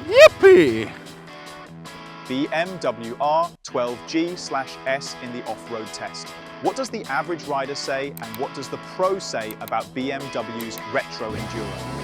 Yippee! BMW R 12G/S in the off-road test. What does the average rider say, and what does the pro say about BMW's retro Enduro?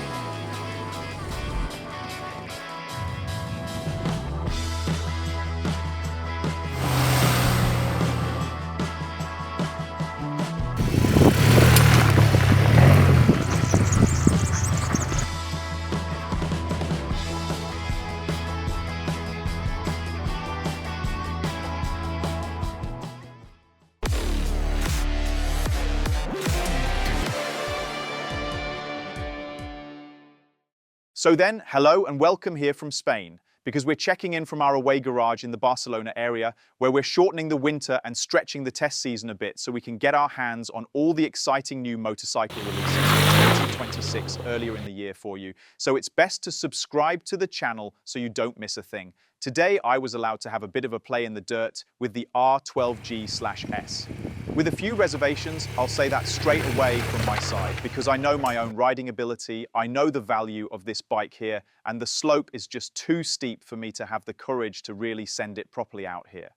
So then, hello and welcome here from Spain, because we're checking in from our away garage in the Barcelona area, where we're shortening the winter and stretching the test season a bit so we can get our hands on all the exciting new motorcycle releases for 2026 earlier in the year for you. So it's best to subscribe to the channel so you don't miss a thing. Today, I was allowed to have a bit of a play in the dirt with the R12G/S. With a few reservations, I'll say that straight away from my side, because I know my own riding ability, I know the value of this bike here, and the slope is just too steep for me to have the courage to really send it properly out here.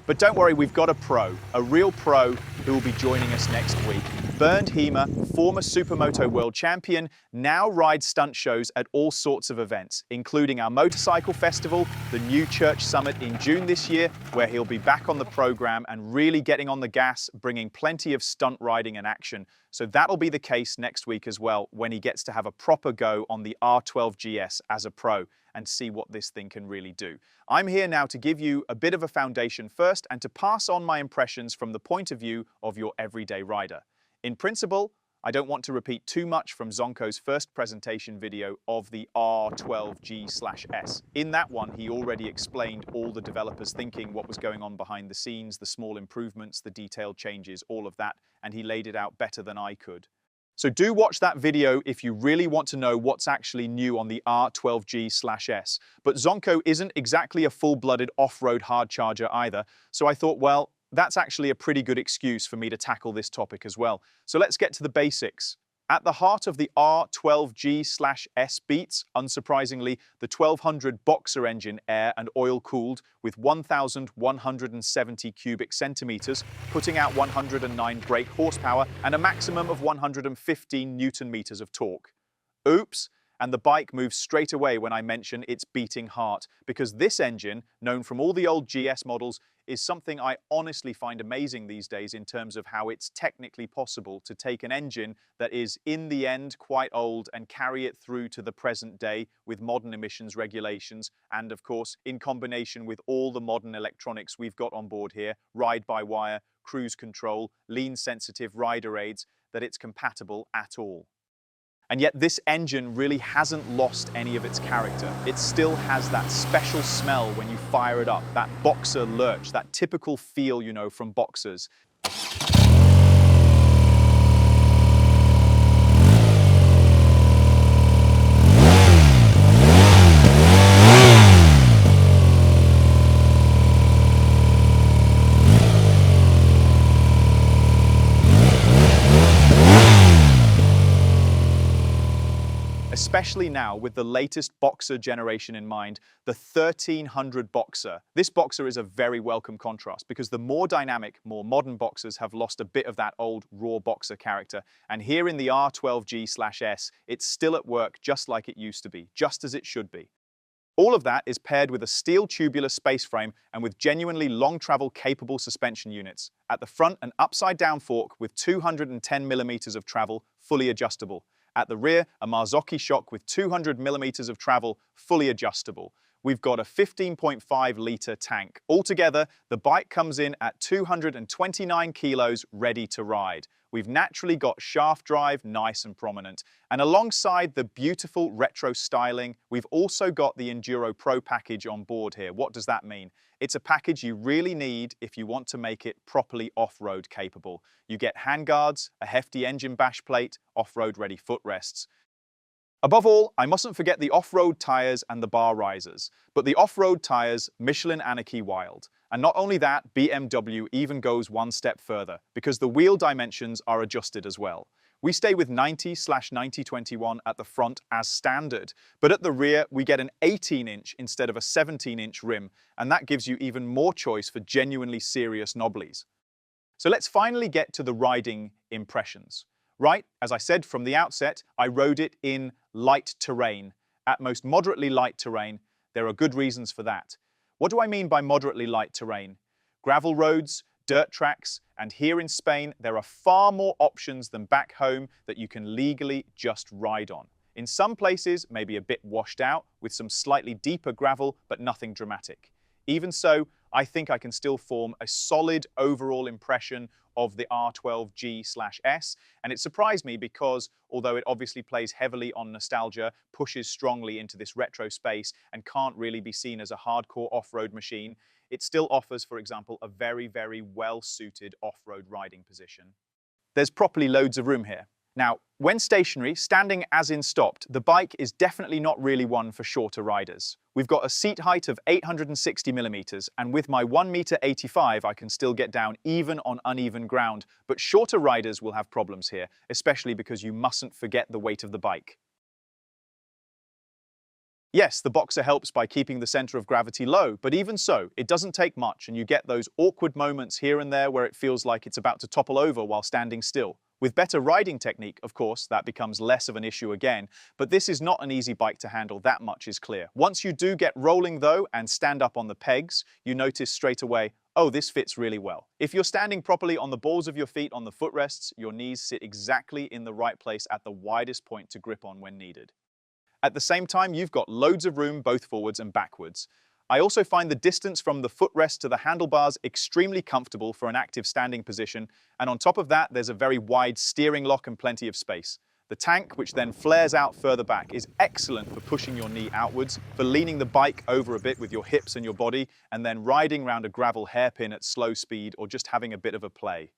But don't worry, we've got a real pro who will be joining us next week. Bernd Hiemer, former Supermoto World Champion, now rides stunt shows at all sorts of events, including our motorcycle festival, the New Church Summit in June this year, where he'll be back on the program and really getting on the gas, bringing plenty of stunt riding and action. So that'll be the case next week as well, when he gets to have a proper go on the R12GS as a pro and see what this thing can really do. I'm here now to give you a bit of a foundation first and to pass on my impressions from the point of view of your everyday rider. In principle, I don't want to repeat too much from Zonko's first presentation video of the R12G/S. In that one, he already explained all the developers' thinking, what was going on behind the scenes, the small improvements, the detailed changes, all of that, and he laid it out better than I could. So do watch that video if you really want to know what's actually new on the R12G/S. But Zonko isn't exactly a full-blooded off-road hard charger either, so I thought, well, that's actually a pretty good excuse for me to tackle this topic as well. So let's get to the basics. At the heart of the R12G/S beats, unsurprisingly, the 1200 Boxer engine, air and oil cooled, with 1,170 cubic centimeters, putting out 109 brake horsepower and a maximum of 115 Newton meters of torque. Oops! And the bike moves straight away when I mention its beating heart, because this engine, known from all the old GS models, is something I honestly find amazing these days in terms of how it's technically possible to take an engine that is in the end quite old and carry it through to the present day with modern emissions regulations and, of course, in combination with all the modern electronics we've got on board here, ride-by-wire, cruise control, lean-sensitive rider aids, that it's compatible at all. And yet this engine really hasn't lost any of its character. It still has that special smell when you fire it up, that Boxer lurch, that typical feel, you know, from Boxers. Especially now with the latest Boxer generation in mind, the 1300 Boxer. This Boxer is a very welcome contrast because the more dynamic, more modern Boxers have lost a bit of that old raw Boxer character. And here in the R12G/S, it's still at work just like it used to be, just as it should be. All of that is paired with a steel tubular space frame and with genuinely long travel capable suspension units. At the front, an upside down fork with 210 millimeters of travel, fully adjustable. At the rear, a Marzocchi shock with 200 millimeters of travel, fully adjustable. We've got a 15.5 litre tank. Altogether, the bike comes in at 229 kilos, ready to ride. We've naturally got shaft drive, nice and prominent. And alongside the beautiful retro styling, we've also got the Enduro Pro package on board here. What does that mean? It's a package you really need if you want to make it properly off-road capable. You get handguards, a hefty engine bash plate, off-road ready footrests. Above all, I mustn't forget the off-road tyres and the bar risers. But the off-road tyres, Michelin Anarchy Wild. And not only that, BMW even goes one step further, because the wheel dimensions are adjusted as well. We stay with 90/90/21 at the front as standard, but at the rear we get an 18-inch instead of a 17-inch rim, and that gives you even more choice for genuinely serious knobblies. So let's finally get to the riding impressions. Right, as I said from the outset, I rode it in light terrain. At most moderately light terrain, there are good reasons for that. What do I mean by moderately light terrain? Gravel roads, dirt tracks, and here in Spain, there are far more options than back home that you can legally just ride on. In some places, maybe a bit washed out, with some slightly deeper gravel, but nothing dramatic. Even so, I think I can still form a solid overall impression of the R12G/S, and it surprised me because, although it obviously plays heavily on nostalgia, pushes strongly into this retro space, and can't really be seen as a hardcore off-road machine, it still offers, for example, a very, very well-suited off-road riding position. There's properly loads of room here. Now, when stationary, standing as in stopped, the bike is definitely not really one for shorter riders. We've got a seat height of 860 millimeters, and with my 1.85 meters, I can still get down even on uneven ground, but shorter riders will have problems here, especially because you mustn't forget the weight of the bike. Yes, the Boxer helps by keeping the center of gravity low, but even so, it doesn't take much, and you get those awkward moments here and there where it feels like it's about to topple over while standing still. With better riding technique, of course, that becomes less of an issue again, but this is not an easy bike to handle, that much is clear. Once you do get rolling though, and stand up on the pegs, you notice straight away, oh, this fits really well. If you're standing properly on the balls of your feet on the footrests, your knees sit exactly in the right place at the widest point to grip on when needed. At the same time, you've got loads of room both forwards and backwards. I also find the distance from the footrest to the handlebars extremely comfortable for an active standing position, and on top of that, there's a very wide steering lock and plenty of space. The tank, which then flares out further back, is excellent for pushing your knee outwards, for leaning the bike over a bit with your hips and your body, and then riding round a gravel hairpin at slow speed or just having a bit of a play.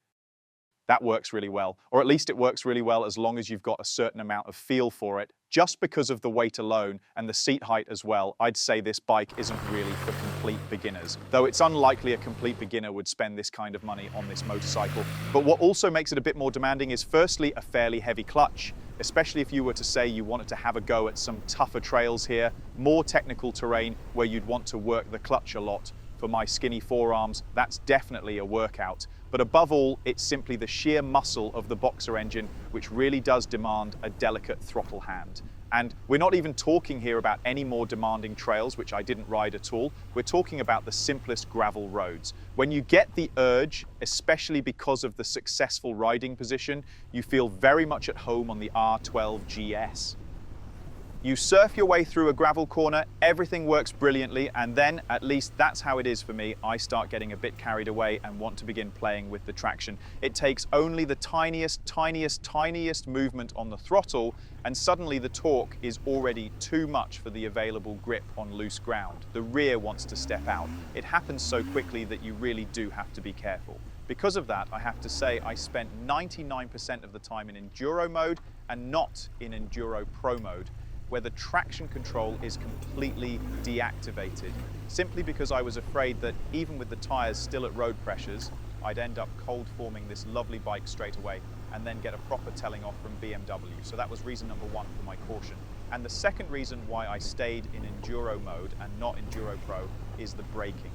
That works really well, or at least it works really well as long as you've got a certain amount of feel for it. Just because of the weight alone and the seat height as well, I'd say this bike isn't really for complete beginners, though it's unlikely a complete beginner would spend this kind of money on this motorcycle. But what also makes it a bit more demanding is firstly a fairly heavy clutch, especially if you were to say you wanted to have a go at some tougher trails here, more technical terrain where you'd want to work the clutch a lot. For my skinny forearms, that's definitely a workout. But above all, it's simply the sheer muscle of the Boxer engine which really does demand a delicate throttle hand. And we're not even talking here about any more demanding trails, which I didn't ride at all. We're talking about the simplest gravel roads. When you get the urge, especially because of the successful riding position, you feel very much at home on the R12GS. You surf your way through a gravel corner, everything works brilliantly, and then, at least that's how it is for me, I start getting a bit carried away and want to begin playing with the traction. It takes only the tiniest movement on the throttle, and suddenly the torque is already too much for the available grip on loose ground. The rear wants to step out. It happens so quickly that you really do have to be careful. Because of that, I have to say I spent 99% of the time in Enduro mode and not in Enduro Pro mode, where the traction control is completely deactivated, simply because I was afraid that even with the tyres still at road pressures, I'd end up cold forming this lovely bike straight away and then get a proper telling off from BMW. So that was reason number one for my caution. And the second reason why I stayed in Enduro mode and not Enduro Pro is the braking.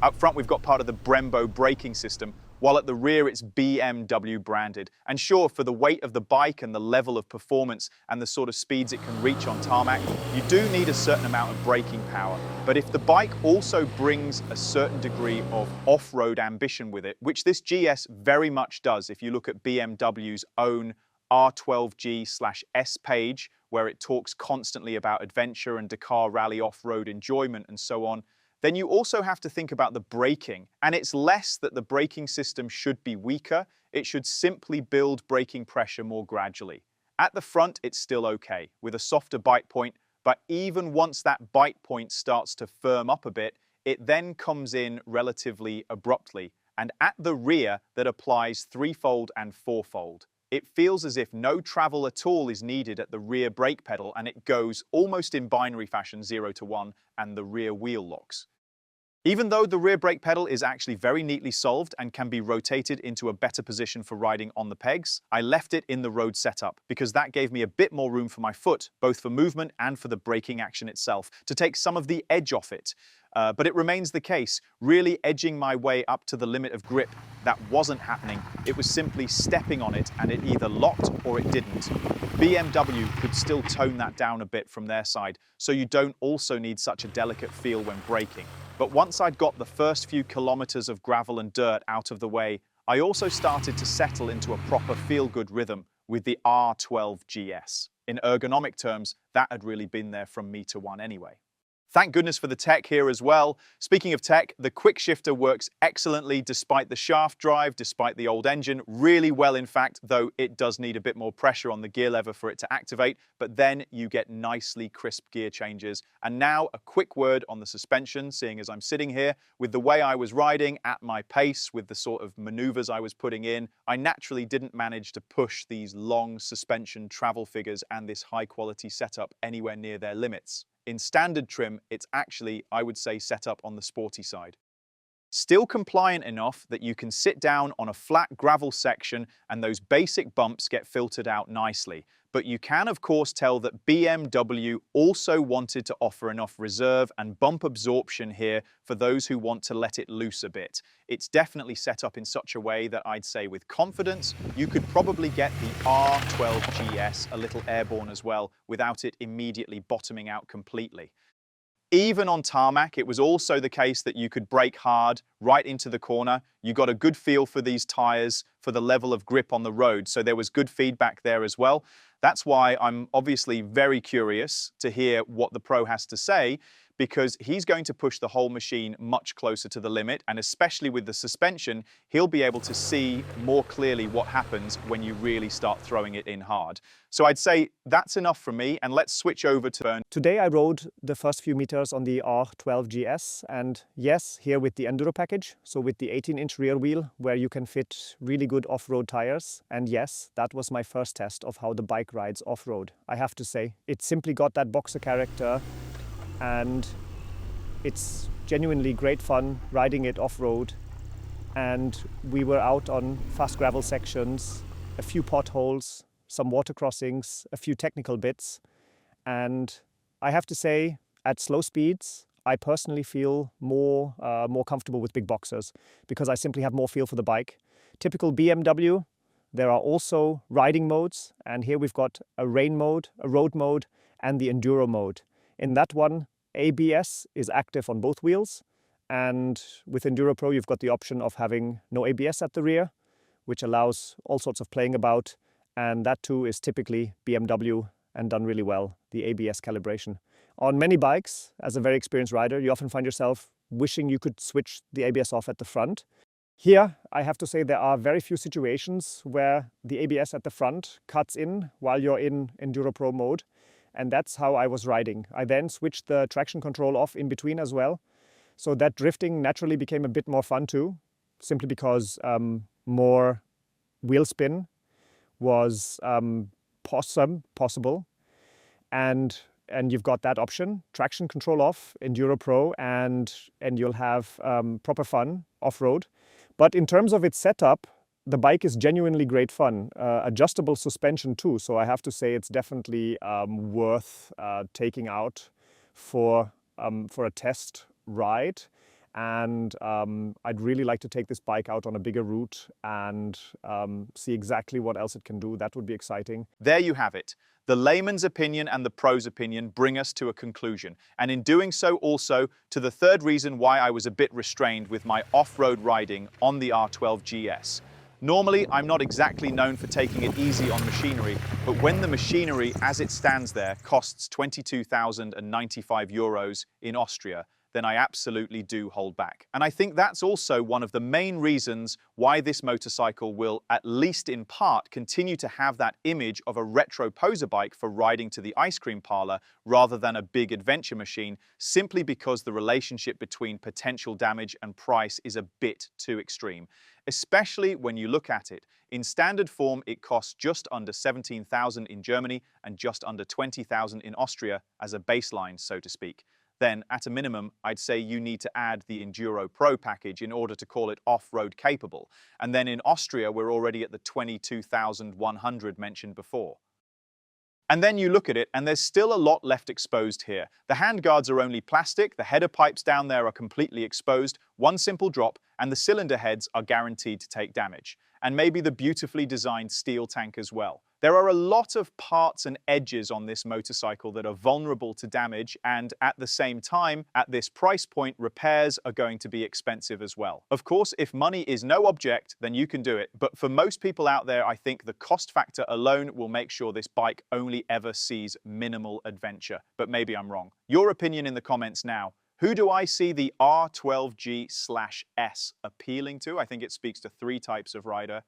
Up front, we've got part of the Brembo braking system, while at the rear it's BMW branded. And sure, for the weight of the bike and the level of performance and the sort of speeds it can reach on tarmac, you do need a certain amount of braking power. But if the bike also brings a certain degree of off-road ambition with it, which this GS very much does, if you look at BMW's own R12G/S page, where it talks constantly about adventure and Dakar rally off-road enjoyment and so on, then you also have to think about the braking. And it's less that the braking system should be weaker, it should simply build braking pressure more gradually. At the front, it's still okay, with a softer bite point, but even once that bite point starts to firm up a bit, it then comes in relatively abruptly. And at the rear, that applies threefold and fourfold. It feels as if no travel at all is needed at the rear brake pedal, and it goes almost in binary fashion 0 to 1, and the rear wheel locks. Even though the rear brake pedal is actually very neatly solved and can be rotated into a better position for riding on the pegs, I left it in the road setup because that gave me a bit more room for my foot, both for movement and for the braking action itself, to take some of the edge off it. But it remains the case, really edging my way up to the limit of grip, that wasn't happening. It was simply stepping on it and it either locked or it didn't. BMW could still tone that down a bit from their side, so you don't also need such a delicate feel when braking. But once I'd got the first few kilometers of gravel and dirt out of the way, I also started to settle into a proper feel-good rhythm with the R12 GS. In ergonomic terms, that had really been there from meter one anyway. Thank goodness for the tech here as well. Speaking of tech, the Quickshifter works excellently despite the shaft drive, despite the old engine, really well in fact, though it does need a bit more pressure on the gear lever for it to activate, but then you get nicely crisp gear changes. And now a quick word on the suspension, seeing as I'm sitting here, with the way I was riding at my pace, with the sort of maneuvers I was putting in, I naturally didn't manage to push these long suspension travel figures and this high quality setup anywhere near their limits. In standard trim, it's actually, I would say, set up on the sporty side. Still compliant enough that you can sit down on a flat gravel section and those basic bumps get filtered out nicely. But you can, of course, tell that BMW also wanted to offer enough reserve and bump absorption here for those who want to let it loose a bit. It's definitely set up in such a way that I'd say with confidence, you could probably get the R12 GS a little airborne as well without it immediately bottoming out completely. Even on tarmac, it was also the case that you could brake hard right into the corner. You got a good feel for these tires, for the level of grip on the road, so there was good feedback there as well. That's why I'm obviously very curious to hear what the Pro has to say, because he's going to push the whole machine much closer to the limit, and especially with the suspension, he'll be able to see more clearly what happens when you really start throwing it in hard. So I'd say that's enough from me, and let's switch over to Bernd. Today I rode the first few meters on the R12 GS, and yes, here with the Enduro package, so with the 18-inch rear wheel where you can fit really good off-road tires. And yes, that was my first test of how the bike rides off-road. I have to say, it simply got that boxer character, and it's genuinely great fun riding it off-road. And we were out on fast gravel sections, a few potholes, some water crossings, a few technical bits. And I have to say, at slow speeds, I personally feel more comfortable with big boxers because I simply have more feel for the bike. Typical BMW, there are also riding modes, and here we've got a rain mode, a road mode, and the enduro mode. In that one, ABS is active on both wheels, and with Enduro Pro you've got the option of having no ABS at the rear, which allows all sorts of playing about, and that too is typically BMW and done really well, the ABS calibration. On many bikes, as a very experienced rider, you often find yourself wishing you could switch the ABS off at the front. Here, I have to say there are very few situations where the ABS at the front cuts in while you're in Enduro Pro mode. And that's how I was riding. I then switched the traction control off in between as well. So that drifting naturally became a bit more fun too, simply because more wheel spin was possible. And you've got that option, traction control off, Enduro Pro, and you'll have proper fun off-road. But in terms of its setup, the bike is genuinely great fun. Adjustable suspension too, so I have to say it's definitely worth taking out for a test ride. And I'd really like to take this bike out on a bigger route and see exactly what else it can do. That would be exciting. There you have it. The layman's opinion and the pro's opinion bring us to a conclusion, and in doing so also to the third reason why I was a bit restrained with my off-road riding on the R12 GS. Normally, I'm not exactly known for taking it easy on machinery, but when the machinery as it stands there costs 22,095 euros in Austria, then I absolutely do hold back. And I think that's also one of the main reasons why this motorcycle will, at least in part, continue to have that image of a retro poser bike for riding to the ice cream parlor rather than a big adventure machine, simply because the relationship between potential damage and price is a bit too extreme. Especially when you look at it. In standard form, it costs just under 17,000 in Germany and just under 20,000 in Austria as a baseline, so to speak. then at a minimum, I'd say you need to add the Enduro Pro package in order to call it off-road capable. And then in Austria, we're already at the 22,100 mentioned before. And then you look at it, and there's still a lot left exposed here. The handguards are only plastic, the header pipes down there are completely exposed, one simple drop, and the cylinder heads are guaranteed to take damage. And maybe the beautifully designed steel tank as well. There are a lot of parts and edges on this motorcycle that are vulnerable to damage, and at the same time, at this price point, repairs are going to be expensive as well. Of course, if money is no object, then you can do it. But for most people out there, I think the cost factor alone will make sure this bike only ever sees minimal adventure. But maybe I'm wrong. Your opinion in the comments now. Who do I see the R12G/S appealing to? I think it speaks to three types of rider.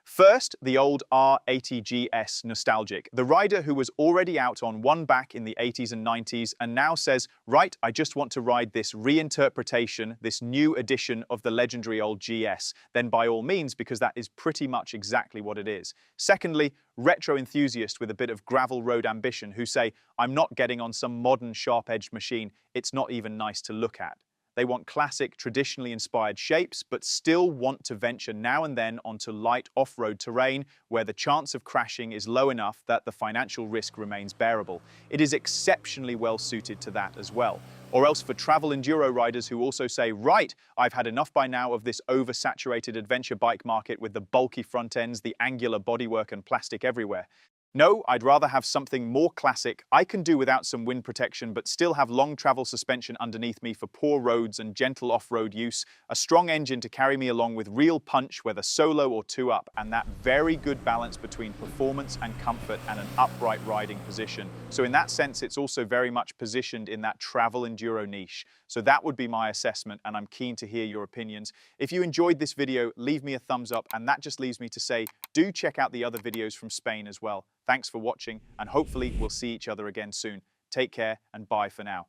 First, the old R80GS nostalgic, the rider who was already out on one back in the 80s and 90s and now says, right, I just want to ride this reinterpretation, this new edition of the legendary old GS, then by all means, because that is pretty much exactly what it is. Secondly, retro enthusiast with a bit of gravel road ambition who say, I'm not getting on some modern sharp-edged machine, it's not even nice to look at. They want classic, traditionally inspired shapes, but still want to venture now and then onto light off-road terrain where the chance of crashing is low enough that the financial risk remains bearable. It is exceptionally well suited to that as well. Or else for travel enduro riders who also say, right, I've had enough by now of this oversaturated adventure bike market with the bulky front ends, the angular bodywork and plastic everywhere. No, I'd rather have something more classic. I can do without some wind protection, but still have long travel suspension underneath me for poor roads and gentle off-road use, a strong engine to carry me along with real punch, whether solo or two up, and that very good balance between performance and comfort and an upright riding position. So in that sense, it's also very much positioned in that travel enduro niche. So that would be my assessment, and I'm keen to hear your opinions. If you enjoyed this video, leave me a thumbs up, and that just leaves me to say, do check out the other videos from Spain as well. Thanks for watching, and hopefully we'll see each other again soon. Take care, and bye for now.